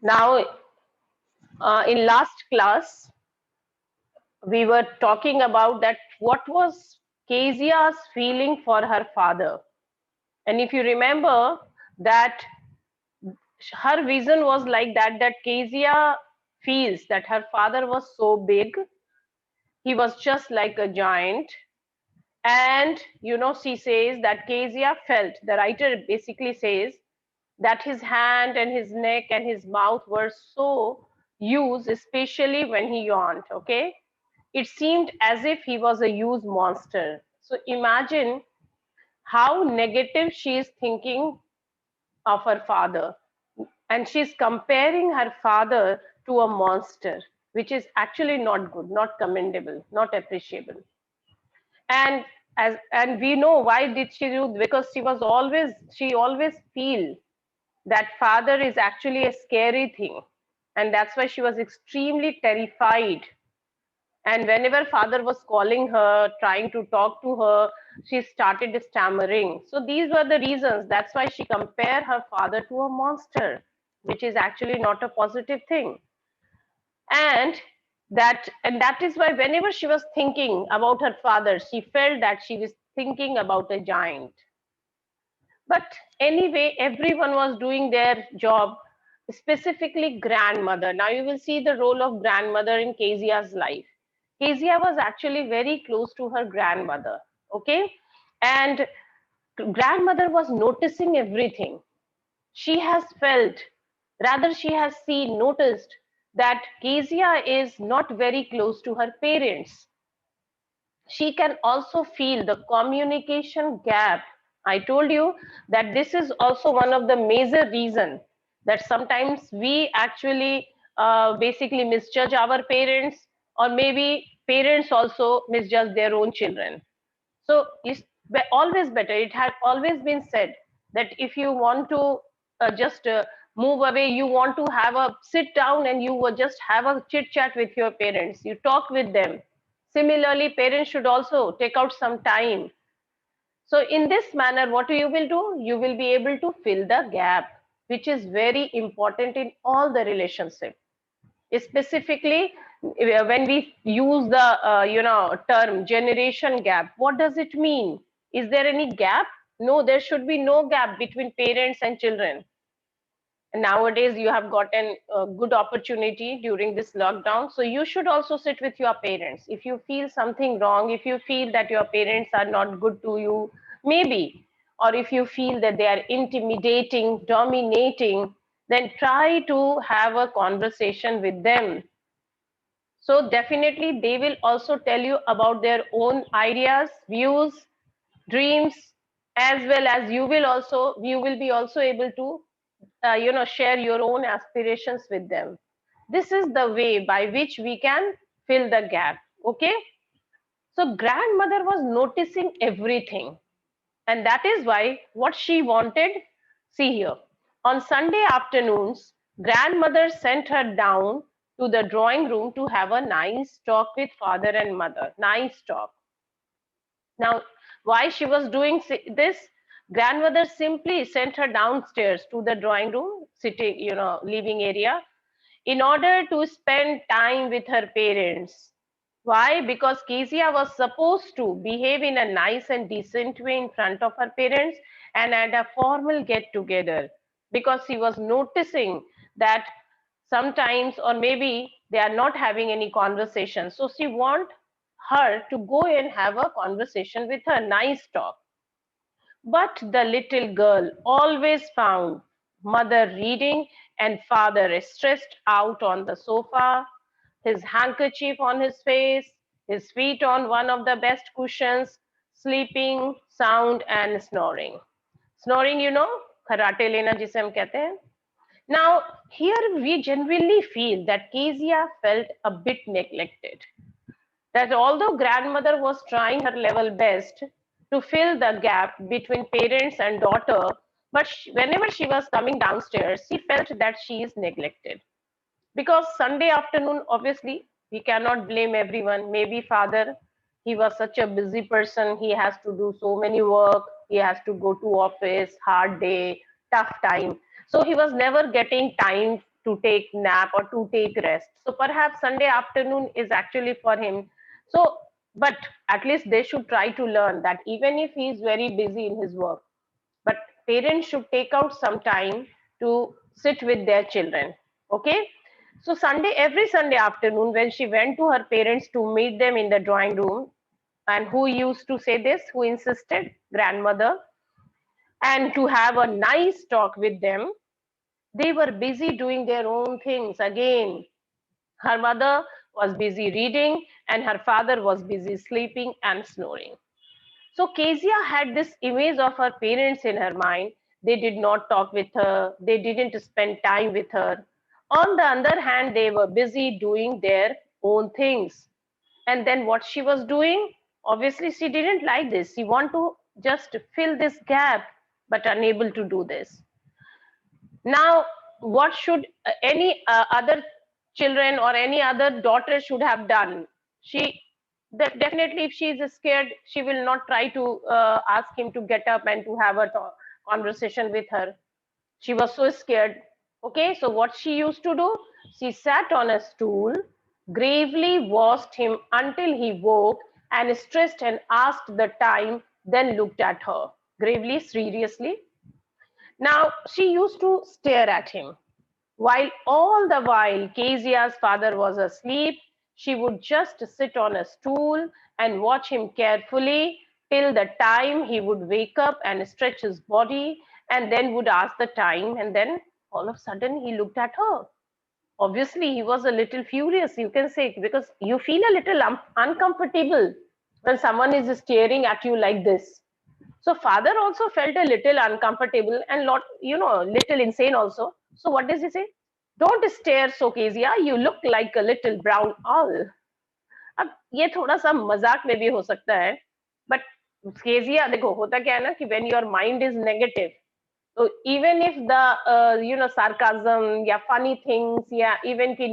Now, in last class, we were talking about that what was Kezia's feeling for her father. And if you remember that her vision was like that, that Kezia feels that her father was so big, he was just like a giant. And she says that Kezia felt, the writer basically says that his hand and his neck and his mouth were so used, especially when he yawned. Okay, it seemed as if he was a huge monster. So imagine how negative she is thinking of her father, and she's comparing her father to a monster, which is actually not good, not commendable, not appreciable. And and we know why did she do, because she always feel that father is actually a scary thing, and that's why she was extremely terrified. And whenever father was calling her, trying to talk to her, she started stammering. So these were the reasons. That's why she compared her father to a monster, which is actually not a positive thing. And that is why whenever she was thinking about her father, she felt that she was thinking about a giant. But anyway, everyone was doing their job, specifically grandmother. Now you will see the role of grandmother in Kezia's life. Kezia was actually very close to her grandmother. Okay. And grandmother was noticing everything. She has felt, rather, she has seen, noticed that Kezia is not very close to her parents. She can also feel the communication gap. I told you that this is also one of the major reason that sometimes we actually basically misjudge our parents, or maybe parents also misjudge their own children. So it's always better. It had always been said that if you want to just move away, you want to have a sit down and you will just have a chit chat with your parents. You talk with them. Similarly, parents should also take out some time. So in this manner, what you will do? You will be able to fill the gap, which is very important in all the relationship. Specifically, when we use the term generation gap, what does it mean? Is there any gap? No, there should be no gap between parents and children. And nowadays you have gotten a good opportunity during this lockdown, so you should also sit with your parents. If you feel something wrong, if you feel that your parents are not good to you, maybe, or if you feel that they are intimidating, dominating, then try to have a conversation with them. So definitely they will also tell you about their own ideas, views, dreams, as well as you will be also able to share your own aspirations with them. This is the way by which we can fill the gap. Okay. So grandmother was noticing everything, and that is why what she wanted, see here, on Sunday afternoons, grandmother sent her down to the drawing room to have a nice talk with father and mother. Nice talk. Now, why she was doing this? Grandmother simply sent her downstairs to the drawing room, sitting, living area, in order to spend time with her parents. Why? Because Kezia was supposed to behave in a nice and decent way in front of her parents and at a formal get together, because she was noticing that sometimes, or maybe they are not having any conversation. So she want her to go and have a conversation with her, nice talk. But the little girl always found mother reading and father stressed out on the sofa, his handkerchief on his face, his feet on one of the best cushions, sleeping, sound, and snoring. Snoring, karate lena jise hum kehte hain. Now, here we genuinely feel that Kezia felt a bit neglected, that although grandmother was trying her level best to fill the gap between parents and daughter, but whenever she was coming downstairs, she felt that she is neglected. Because Sunday afternoon, obviously, we cannot blame everyone. Maybe father, he was such a busy person. He has to do so many work. He has to go to office, hard day, tough time. So he was never getting time to take nap or to take rest. So perhaps Sunday afternoon is actually for him. So, but at least they should try to learn that even if he is very busy in his work, but parents should take out some time to sit with their children. Okay. So Sunday, every Sunday afternoon, when she went to her parents to meet them in the drawing room, and who used to say this, who insisted? Grandmother. And to have a nice talk with them, they were busy doing their own things again. Her mother was busy reading, and her father was busy sleeping and snoring. So Kezia had this image of her parents in her mind. They did not talk with her, they didn't spend time with her. On the other hand, they were busy doing their own things. And then what she was doing? Obviously, she didn't like this. She wanted to just fill this gap, but unable to do this. Now, what should any other children or any other daughter should have done? She definitely, if she is scared, she will not try to ask him to get up and to have a conversation with her. She was so scared. Okay, so what she used to do? She sat on a stool, gravely watched him until he woke and stretched and asked the time, then looked at her gravely, seriously. Now, she used to stare at him. While all the while Kezia's father was asleep, she would just sit on a stool and watch him carefully till the time he would wake up and stretch his body and then would ask the time. And then all of a sudden he looked at her. Obviously, he was a little furious, you can say, because you feel a little uncomfortable when someone is staring at you like this. So father also felt a little uncomfortable and lot, little insane also. So what does he say? Don't stare so Kezia, you look like a little brown owl. अब ये थोड़ा सा मजाक में भी हो सकता है, but केजिया देखो होता क्या है ना कि when your mind is negative, so even if the sarcasm या funny things या even की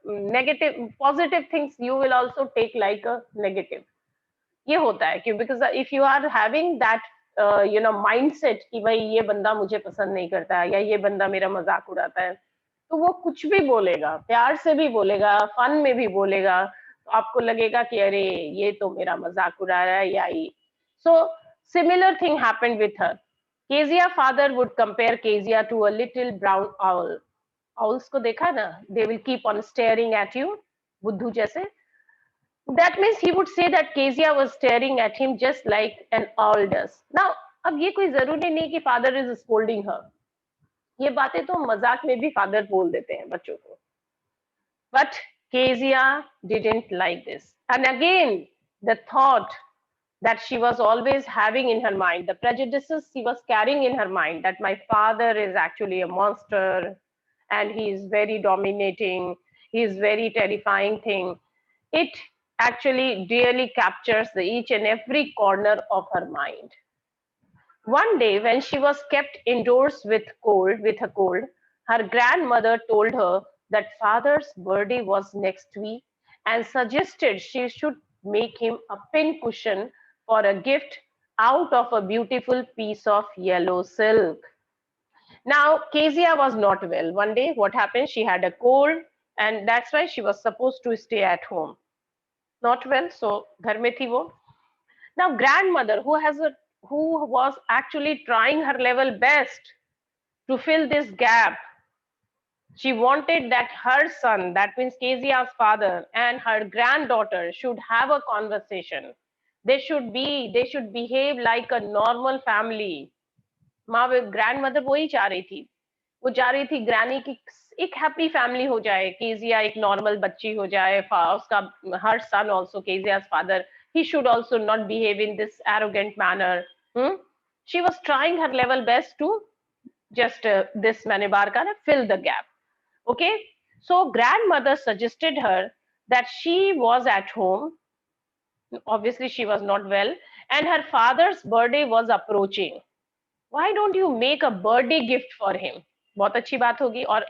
negative positive things you will also take like a negative. ये होता है क्यों? Because if you are having that mindset कि भाई ये बंदा मुझे पसंद नहीं करता या ये बंदा मेरा मजाक उड़ाता है, तो वो कुछ भी बोलेगा, प्यार से भी बोलेगा, फन में भी बोलेगा, तो आपको लगेगा कि अरे ये तो मेरा मजाक उड़ा रहा है या ये. So similar thing happened with her. Kezia father would compare Kezia to a little brown owl. Owls को देखा ना? They will keep on staring at you, बुद्धू जैसे. That means he would say that Kezia was staring at him just like an owl does. Now, अब ये कोई जरूरी नहीं कि father is scolding her. ये बातें तो मजाक में भी father बोल देते हैं बच्चों को. But Kezia didn't like this. And again, the thought that she was always having in her mind, the prejudices she was carrying in her mind, that my father is actually a monster and he is very dominating, he is very terrifying thing. It actually really captures each and every corner of her mind. One day, when she was kept indoors with a cold, her grandmother told her that father's birthday was next week and suggested she should make him a pin cushion for a gift out of a beautiful piece of yellow silk. Now, Kezia was not well. One day, what happened? She had a cold, and that's why she was supposed to stay at home. Not well, so घर में थी वो. Now, grandmother, who was actually trying her level best to fill this gap, she wanted that her son, that means Kezia's father, and her granddaughter should have a conversation. They should behave like a normal family. माँ grandmother वही चाह रही थी. वो चाह रही थी granny की एक हैप्पी फैमिली हो जाए, केजिया एक नॉर्मल बच्ची हो जाए, उसका हर सन also केजिया's father, he should also not behave in this arrogant manner. She was trying her level best to just this Manibarka fill the gap. Okay, so grandmother suggested her that she was at home. Obviously, she was not well, and her father's birthday was approaching. Why don't you make a birthday gift for him? बहुत अच्छी बात होगी. और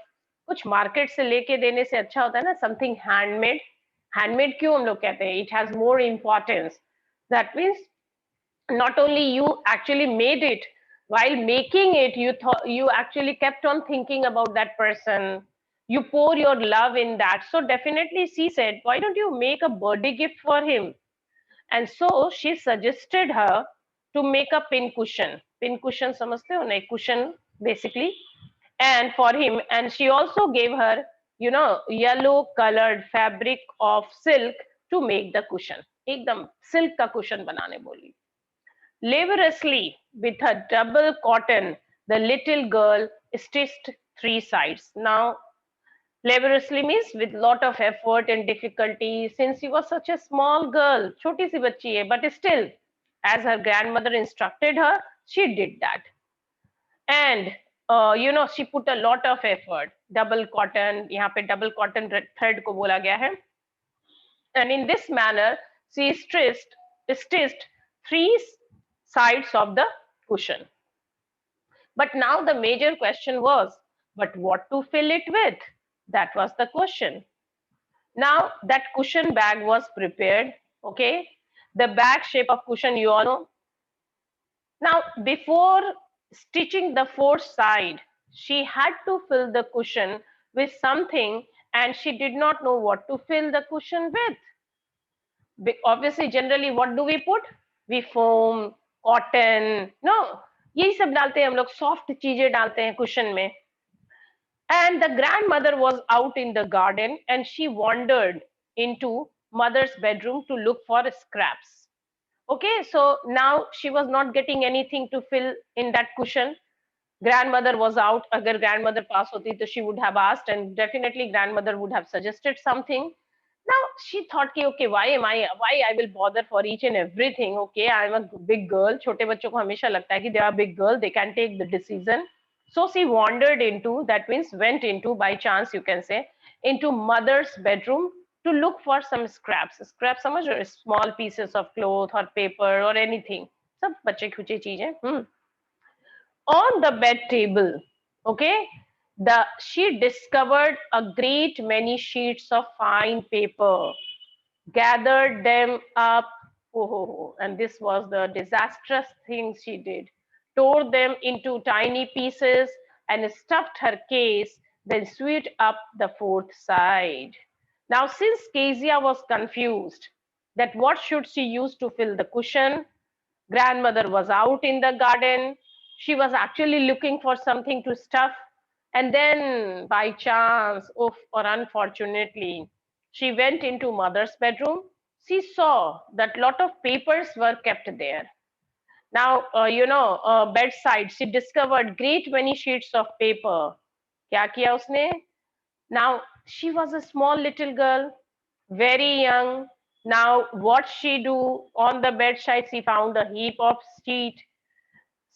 कुछ market से लेके देने से अच्छा होता है ना something handmade. Handmade क्यों हम लोग कहते हैं? It has more importance. That means not only you actually made it, while making it you actually kept on thinking about that person. you pour your love in that. So definitely she said, why don't you make a birthday gift for him? And so she suggested her to make a pin cushion. Pin cushion समझते हो ना, एक cushion basically, and for him. And she also gave her, yellow colored fabric of silk to make the cushion. एकदम silk का cushion बनाने बोली. Laboriously, with her double cotton, the little girl stitched three sides. Now, laboriously means with lot of effort and difficulty, since she was such a small girl, छोटी सी बच्ची है, but still, as her grandmother instructed her, she did that. And she put a lot of effort. Double cotton, यहाँ पे double cotton thread को बोला गया है. And in this manner, she stitched three sides of the cushion. But now the major question was, but what to fill it with? That was the question. Now that cushion bag was prepared. Okay, the bag shape of cushion, you all know. Now before stitching the fourth side, she had to fill the cushion with something, and she did not know what to fill the cushion with. Obviously, generally what do we put? We foam, cotton, no, यही सब डालते हैं हम लोग, soft चीजें डालते हैं cushion में. And the grandmother was out in the garden and she wandered into mother's bedroom to look for scraps. Okay, so now she was not getting anything to fill in that cushion. Grandmother was out. Agar grandmother pass hoti, to she would have asked, and definitely grandmother would have suggested something. Now she thought, ki, okay, why I will bother for each and everything? Okay, I'm a big girl. छोटे बच्चों को हमेशा लगता है कि they are big girl, they can take the decision. So she wandered into, that means went into, by chance you can say, into mother's bedroom to look for some scraps. Scraps समझ रहे हो? Small pieces of cloth or paper or anything. सब बच्चे खुचे चीजें. On the bed table, okay, she discovered a great many sheets of fine paper, gathered them up. Oh, and this was the disastrous thing she did. Tore them into tiny pieces and stuffed her case, then sewed up the fourth side. Now, since Kezia was confused that what should she use to fill the cushion, grandmother was out in the garden. She was actually looking for something to stuff. And then by chance, or unfortunately, she went into mother's bedroom. She saw that lot of papers were kept there. Now, bedside, she discovered great many sheets of paper. क्या किया उसने? Now, she was a small little girl, very young. Now, what she do? On the bedside, she found a heap of sheet.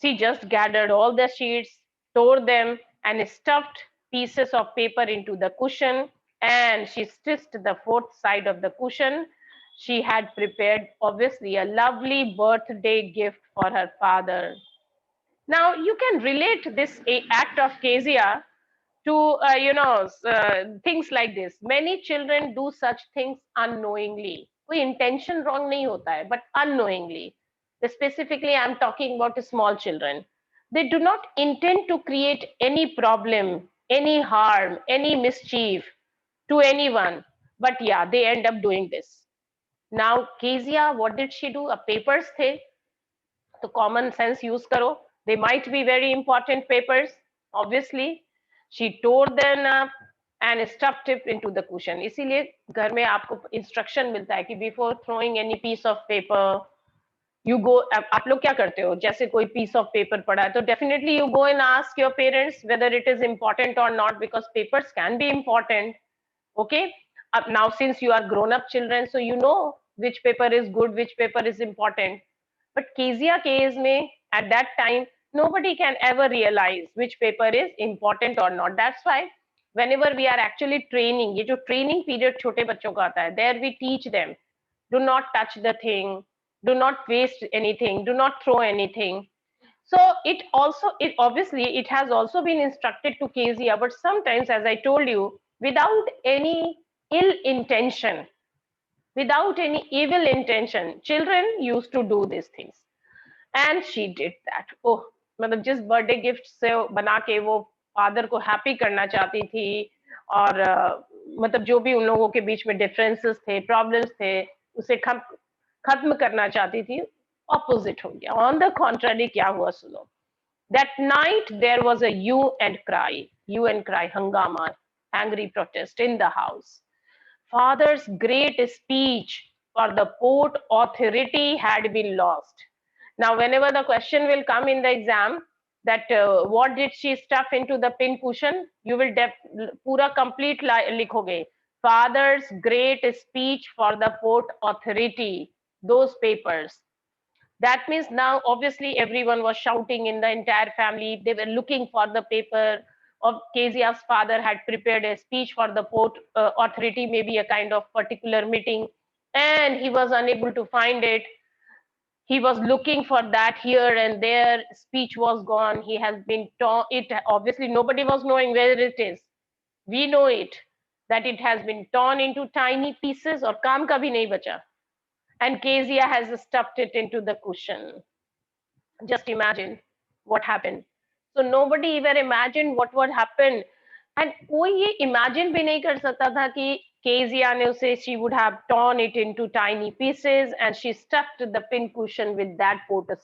She just gathered all the sheets, tore them, and stuffed pieces of paper into the cushion. And she stitched the fourth side of the cushion. She had prepared, obviously, a lovely birthday gift for her father. Now, you can relate this act of Kezia to things like this. Many children do such things unknowingly. कोई intention wrong नहीं होता है, but unknowingly. Specifically, I'm talking about small children. They do not intend to create any problem, any harm, any mischief to anyone. But yeah, they end up doing this. Now, Kezia, what did she do? Papers थे, तो common sense use करो. They might be very important papers, obviously. She tore them up and stuffed it into the cushion. इसीलिए घर में आपको instruction मिलता है कि before throwing any piece of paper, you go. आप लोग क्या करते हो? जैसे कोई piece of paper पड़ा है, तो definitely you go and ask your parents whether it is important or not, because papers can be important. Okay. Now since you are grown up children, so you know which paper is good, which paper is important. But Kezia case में at that time, nobody can ever realize which paper is important or not. That's why whenever we are actually training, ये जो training period छोटे बच्चों का आता है, there we teach them, do not touch the thing, do not waste anything, do not throw anything. So it obviously it has also been instructed to Kezia, but sometimes, as I told you, without any ill intention, without any evil intention, children used to do these things. And she did that. मतलब जिस birthday gift से बना के वो father को happy करना चाहती थी, और मतलब जो भी उन लोगों के बीच में डिफरेंसेस थे, प्रॉब्लम्स थे, उसे खत्म करना चाहती थी, ऑपोजिट हो गया। ऑन द कॉन्ट्ररी क्या हुआ सुनो। That night there was a hue and cry हंगामा, angry protest in the house. Father's great speech for the port authority had been lost. Now, whenever the question will come in the exam, that what did she stuff into the pin cushion, you will pura complete likhoge. Father's great speech for the port authority, those papers. That means now obviously everyone was shouting in the entire family. They were looking for the paper of Kezia's father had prepared a speech for the port authority, maybe a kind of particular meeting, and he was unable to find it. He was looking for that here and there. Speech was gone. He has been torn. It obviously nobody was knowing where it is. We know it, that it has been torn into tiny pieces और काम का भी नहीं बचा. And Kezia has stuffed it into the cushion. Just imagine what happened. So nobody even imagined what would happen. And कोई ये imagine भी नहीं कर सकता था कि Kezia ने उसे, she would have torn it into tiny pieces and she stuffed the pin cushion with that port, her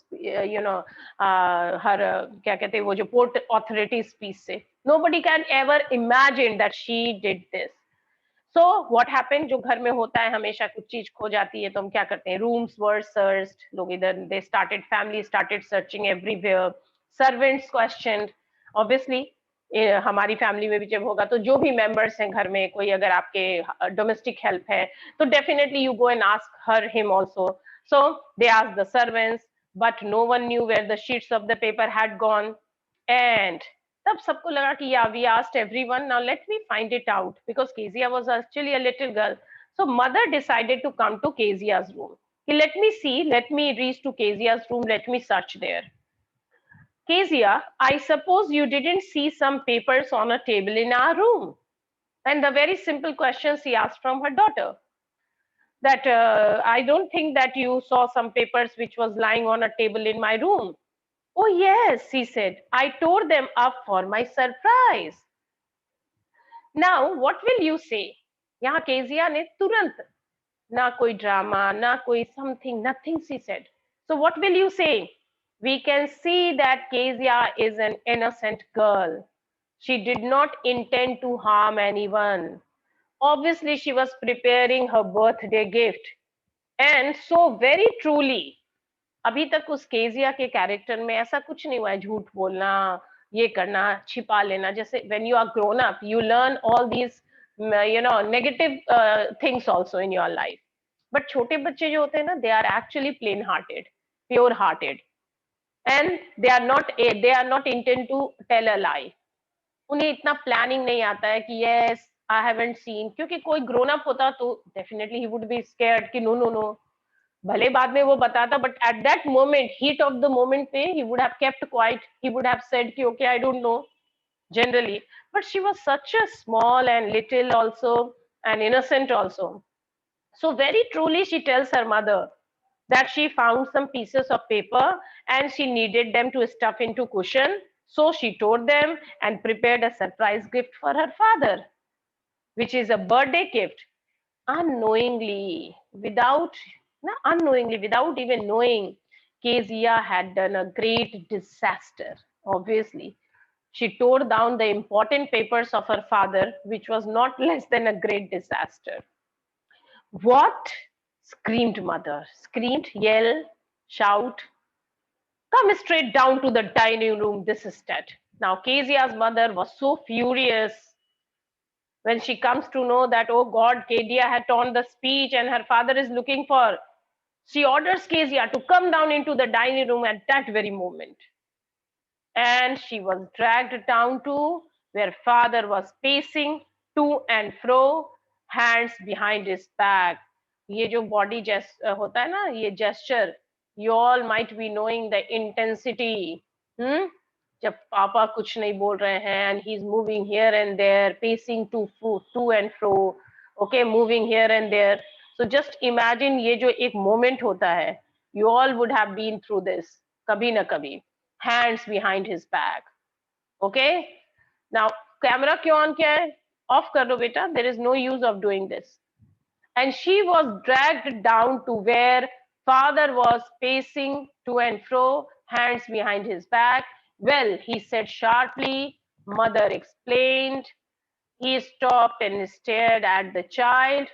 क्या कहते हैं वो जो port authority speech से. Nobody can ever imagine that she did this. So what happened, जो घर में होता है हमेशा कुछ चीज खो जाती है तो हम क्या करते हैं, रूम्स वर सर्च्ड, लोग इधर they started, family started searching everywhere, servants questioned, obviously हमारी फैमिली में भी जब होगा तो जो भी मेंबर्स हैं घर में, कोई अगर आपके डोमेस्टिक हेल्प है तो definitely you go and ask her him also. So they ask the servants but no one knew where the sheets of the paper had gone. And तब सबको लगा कि yeah, we asked everyone, now let me find it out, because Kezia was actually a little girl. So mother decided to come to Kezia's room. Let me see, let me reach to Kezia's room, let me search there. Kezia, I suppose you didn't see some papers on a table in our room. And the very simple question she asked from her daughter, that I don't think that you saw some papers which was lying on a table in my room. Oh yes, he said, I tore them up for my surprise. Now, what will you say? यहाँ Kezia ने तुरंत, ना कोई drama, ना कोई something, nothing she said. So what will you say? We can see that Kezia is an innocent girl. She did not intend to harm anyone. Obviously, she was preparing her birthday gift. And so very truly, अभी तक उस Kezia के character में ऐसा कुछ नहीं हुआ है, झूठ बोलना, ये करना, छिपा लेना. जैसे when you are grown up, you learn all these negative things also in your life. But छोटे बच्चे जो होते हैं ना, they are actually plain hearted, pure hearted, and they are not intent to tell a lie. उन्हें इतना planning नहीं आता है कि yes I haven't seen, क्योंकि कोई grown up होता तो definitely he would be scared कि no, भले बाद में वो बताता, but at that moment, heat of the moment पे he would have kept quiet, he would have said कि okay I don't know generally. But she was such a small and little also, and innocent also. So very truly she tells her mother that she found some pieces of paper and she needed them to stuff into cushion, so she tore them and prepared a surprise gift for her father, which is a birthday gift. Unknowingly, without even knowing, Kezia had done a great disaster. Obviously, she tore down the important papers of her father, which was not less than a great disaster. What? Screamed mother. Screamed, yell, shout. Come straight down to the dining room this instant. Now, Kezia's mother was so furious when she comes to know that, oh God, Kedia had torn the speech and her father is looking for. She orders Kezia to come down into the dining room at that very moment. And she was dragged down to where father was pacing to and fro, hands behind his back. ये जो body होता है ना, ये gesture, you all might be knowing the intensity. जब पापा कुछ नहीं बोल रहे हैं and he's moving here and there, pacing to and fro, okay, moving here and there. So just imagine ये जो एक moment होता है, you all would have been through this कभी ना कभी. Hands behind his back. Okay. Now camera क्यों on किया है? Off kar do beta, there is no use of doing this. And she was dragged down to where father was pacing to and fro, hands behind his back. Well, he said sharply. Mother explained. He stopped and stared at the child.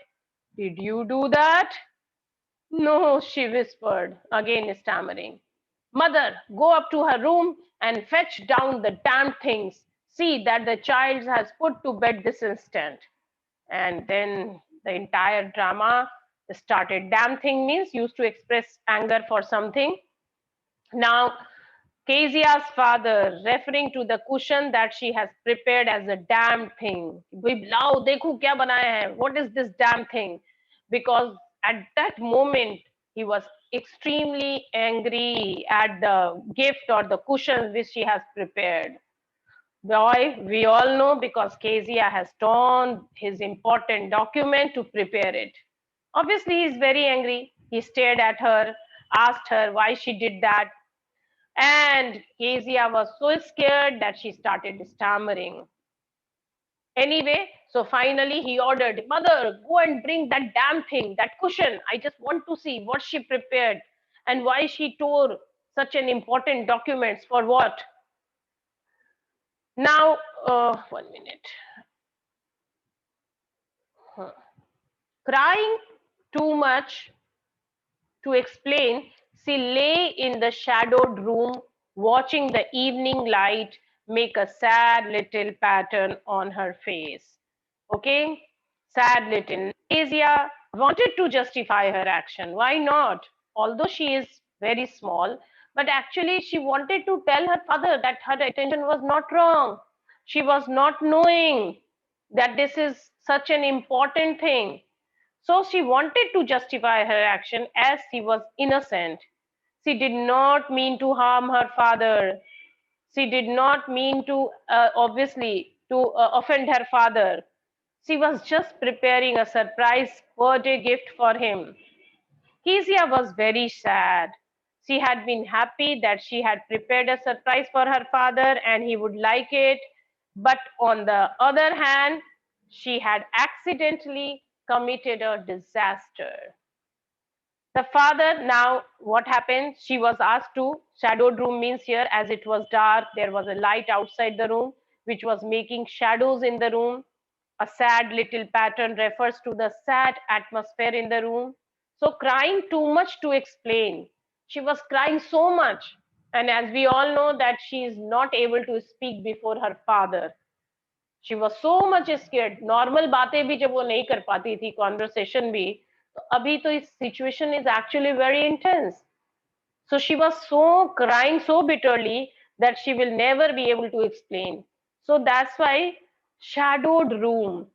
Did you do that? No, she whispered, again stammering. Mother, go up to her room and fetch down the damn things. See that the child has put to bed this instant. And then the entire drama started. Damn thing means used to express anger for something. Now, Kezia's father, referring to the cushion that she has prepared as a damn thing. Lao, dekho kya banaya hai? What is this damn thing? Because at that moment, he was extremely angry at the gift or the cushion which she has prepared. Boy, we all know because Kezia has torn his important document to prepare it. Obviously, he's very angry. He stared at her, asked her why she did that. And Kezia was so scared that she started stammering. Anyway, so finally he ordered, Mother, go and bring that damn thing, that cushion. I just want to see what she prepared and why she tore such an important documents for what. Now, 1 minute. Crying too much to explain, she lay in the shadowed room watching the evening light make a sad little pattern on her face. Okay? Sad little. Asia wanted to justify her action. Why not? Although she is very small, but actually she wanted to tell her father that her attention was not wrong. She was not knowing that this is such an important thing. So she wanted to justify her action as she was innocent. She did not mean to harm her father. She did not mean to, obviously, to offend her father. She was just preparing a surprise birthday gift for him. Kezia was very sad. She had been happy that she had prepared a surprise for her father and he would like it. But on the other hand, she had accidentally committed a disaster. The father, now what happened? She was asked to, shadowed room means here as it was dark, there was a light outside the room which was making shadows in the room. A sad little pattern refers to the sad atmosphere in the room. So crying too much to explain. She was crying so much. And as we all know that she is not able to speak before her father. She was so much scared. Normal बातें भी जब वो नहीं कर पाती थी, conversation भी, तो अभी तो इस situation is actually very intense. So she was so crying so bitterly that she will never be able to explain. So that's why shadowed room.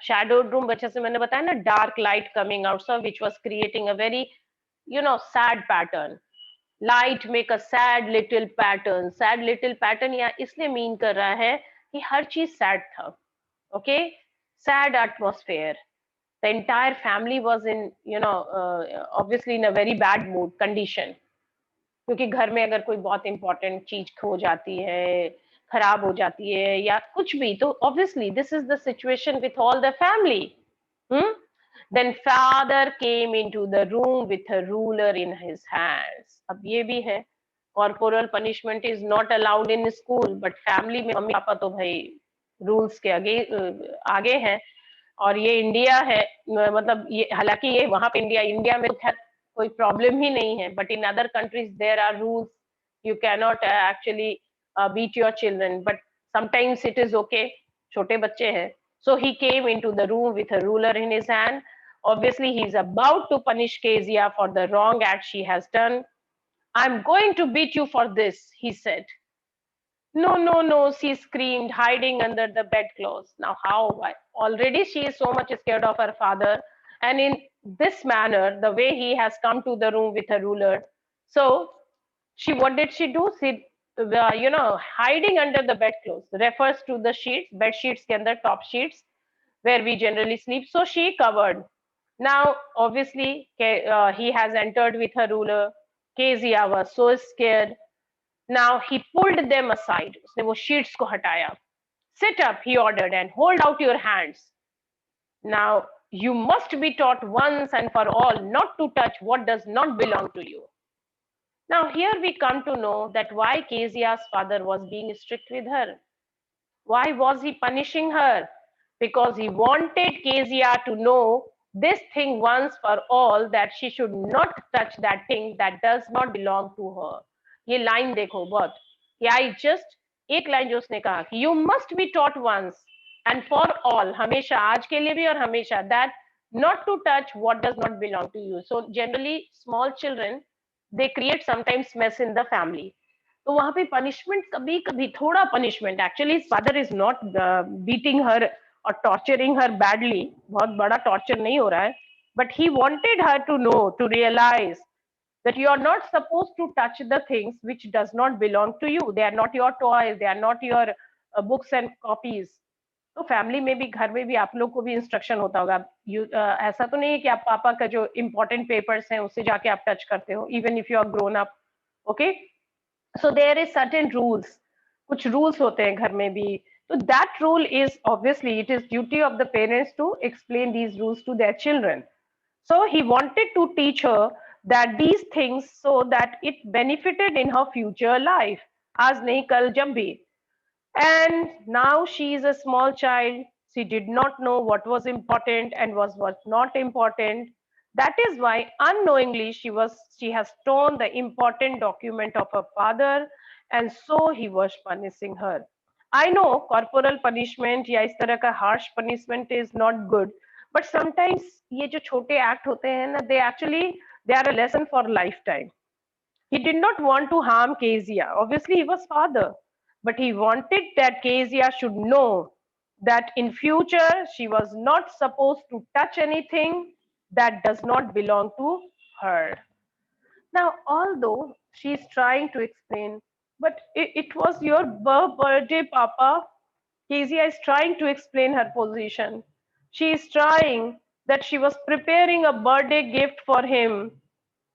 Shadowed room, बच्चे से मैंने बताया ना, dark light coming out, so which was creating a very, sad pattern. Light make a sad little pattern. Sad little pattern यहाँ इसलिए mean कर रहा है कि हर चीज sad था. Okay, sad atmosphere. The entire family was in, obviously in a very bad mood condition. क्योंकि घर में अगर कोई बहुत इंपॉर्टेंट चीज खो जाती है, खराब हो जाती है या कुछ भी, तो obviously this is the situation with all the family. Then father came into the room with a ruler in his hands. अब ये भी है, corporal punishment is not allowed in school, but family में मम्मी पापा तो भाई rules के आगे आगे हैं. और ये इंडिया है, मतलब ये हालांकि ये वहां पे इंडिया इंडिया में खैर कोई प्रॉब्लम ही नहीं है, but in other countries there are rules. You can not actually beat your children, but sometimes it is okay. छोटे बच्चे हैं. So he came into the room with a ruler in his hand. Obviously, he is about to punish Kezia for the wrong act she has done. I'm going to beat you for this, he said. No, no, no, she screamed, hiding under the bedclothes. Now, how? Already she is so much scared of her father. And in this manner, the way he has come to the room with a ruler. So, what did she do? She, hiding under the bedclothes refers to the sheets, bed sheets, के अंदर top sheets, where we generally sleep. So, she covered. Now, obviously, he has entered with her ruler. Kezia was so scared. Now he pulled them aside. उसने वो sheets को हटाया. Sit up, he ordered, and hold out your hands. Now, you must be taught once and for all not to touch what does not belong to you. Now, here we come to know that why Kezia's father was being strict with her. Why was he punishing her? Because he wanted Kezia to know this thing once for all, that she should not touch that thing that does not belong to her. ये line देखो बहुत, कि I just, एक line जो उसने कहा कि you must be taught once and for all, हमेशा, आज के लिए भी और हमेशा, that not to touch what does not belong to you. So generally small children, they create sometimes mess in the family. तो वहां पे पनिशमेंट, कभी कभी थोड़ा punishment, actually father is not beating her और टॉर्चरिंग हर बैडली, बहुत बड़ा torture नहीं हो रहा है, but he wanted her to know, to realize that you are not supposed to touch the things which does not belong to you. They are not your toys, they are not your books and copies. तो family में भी, घर में भी आप लोग को भी इंस्ट्रक्शन होता होगा, ऐसा तो नहीं है कि आप पापा का जो इंपॉर्टेंट पेपर्स हैं उससे जाके आप टच करते हो, even if you are grown up. Okay, so there is certain rules, कुछ rules होते हैं घर में भी. So that rule is, obviously it is duty of the parents to explain these rules to their children. So he wanted to teach her that these things, so that it benefited in her future life, आज नहीं कल जब भी. And now she is a small child. She did not know what was important and was not important. That is why unknowingly she has torn the important document of her father, and so he was punishing her. I know corporal punishment या इस तरह का harsh punishment is not good, but sometimes ये जो छोटे act होते हैं ना, they are a lesson for lifetime. He did not want to harm Kezia. Obviously, he was father, but he wanted that Kezia should know that in future she was not supposed to touch anything that does not belong to her. Now, although she is trying to explain, but it was your birthday, Papa. Kezia is trying to explain her position. She is trying that she was preparing a birthday gift for him,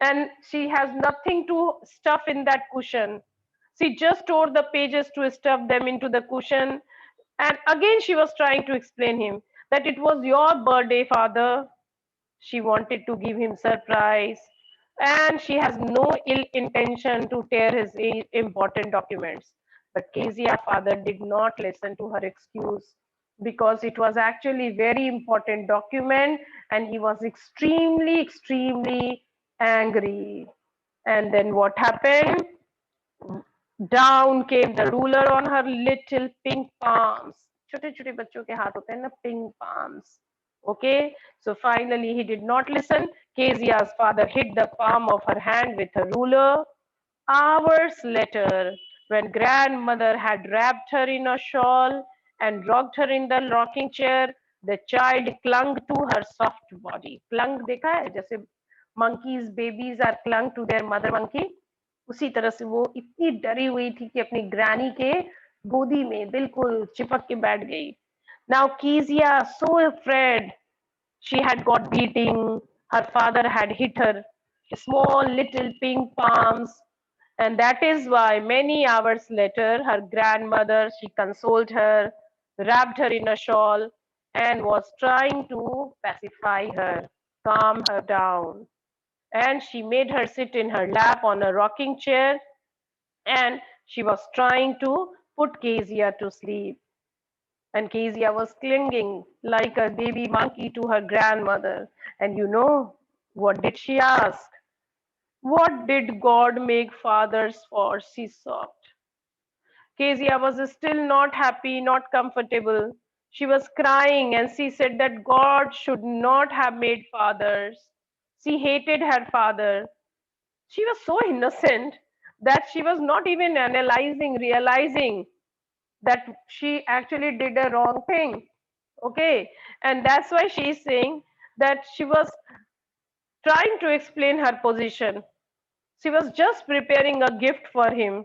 and she has nothing to stuff in that cushion. She just tore the pages to stuff them into the cushion. And again, she was trying to explain him that it was your birthday, father. She wanted to give him surprise, and she has no ill intention to tear his important documents. But Kezia father did not listen to her excuse, because it was actually very important document, and he was extremely angry. And then what happened? Down came the ruler on her little pink palms. छोटे छोटे बच्चों के हाथ होते हैं ना, pink palms. Okay, so finally he did not listen. Kezia's father hit the palm of her hand with a ruler. Hours later, when grandmother had wrapped her in a shawl and rocked her in the rocking chair, the child clung to her soft body. Clung देखा है, जैसे monkeys, babies are clung to their mother monkey. उसी तरह से वो इतनी डरी हुई थी कि अपनी ग्रानी के गोदी में बिल्कुल चिपक के बैठ गई. Now Kezia, so afraid, she had got beating. Her father had hit her small little pink palms, and that is why many hours later, her grandmother, she consoled her, wrapped her in a shawl, and was trying to pacify her, calm her down. And she made her sit in her lap on a rocking chair, and she was trying to put Kezia to sleep. And Kezia was clinging like a baby monkey to her grandmother. And you know, what did she ask? What did God make fathers for? She sobbed. Kezia was still not happy, not comfortable. She was crying, and she said that God should not have made fathers. She hated her father. She was so innocent that she was not even analyzing, realizing that she actually did a wrong thing. Okay, and that's why she is saying that she was trying to explain her position. She was just preparing a gift for him.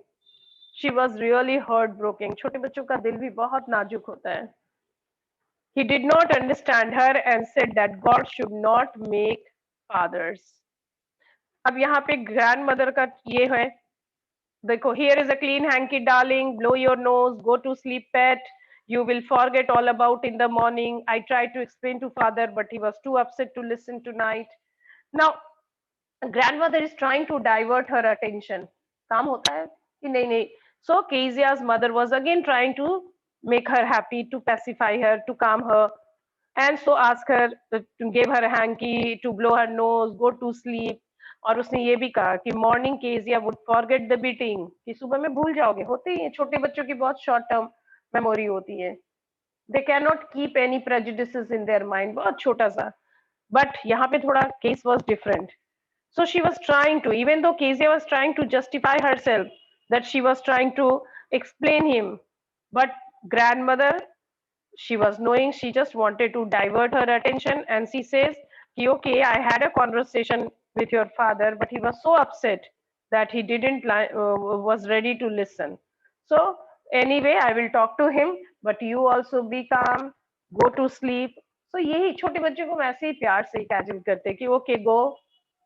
She was really heartbroken. छोटे बच्चों का दिल भी बहुत नाजुक होता है. He did not understand her and said that God should not make fathers. अब यहाँ पे grandmother का ये है, देखो, here is a clean hanky darling, blow your nose, go to sleep pet. you will forget all about in the morning. I tried to explain to father, but he was too upset to listen tonight. Now, grandmother is trying to divert her attention. काम होता है कि नहीं नहीं. So Kezia's mother was again trying to make her happy, to pacify her, to calm her, and so ask her to give her a hanky, to blow her nose, go to sleep. और उसने ये भी कहा कि morning Kezia would forget the beating, कि सुबह में भूल जाओगे. होते ही है, छोटे बच्चों की बहुत शॉर्ट टर्म मेमोरी होती है. They can not keep any prejudices in their mind, बहुत छोटा सा. बट यहाँ पे थोड़ा case was different. So she was trying to, even though Kezia was trying to justify herself, that she was trying to explain him, but grandmother, she was knowing, she just wanted to divert her attention, and she says, okay, I had a conversation with your father, but he was so upset that he didn't was ready to listen. So anyway, I will talk to him, but you also be calm, go to sleep. So यही छोटे बच्चे को वैसे ही प्यार से catch up करते हैं कि okay, go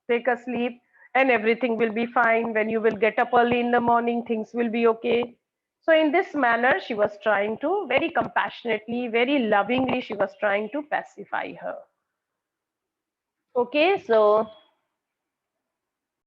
take a sleep, and everything will be fine. When you will get up early in the morning, things will be okay. So in this manner, she was trying to, very compassionately, very lovingly, she was trying to pacify her. Okay, so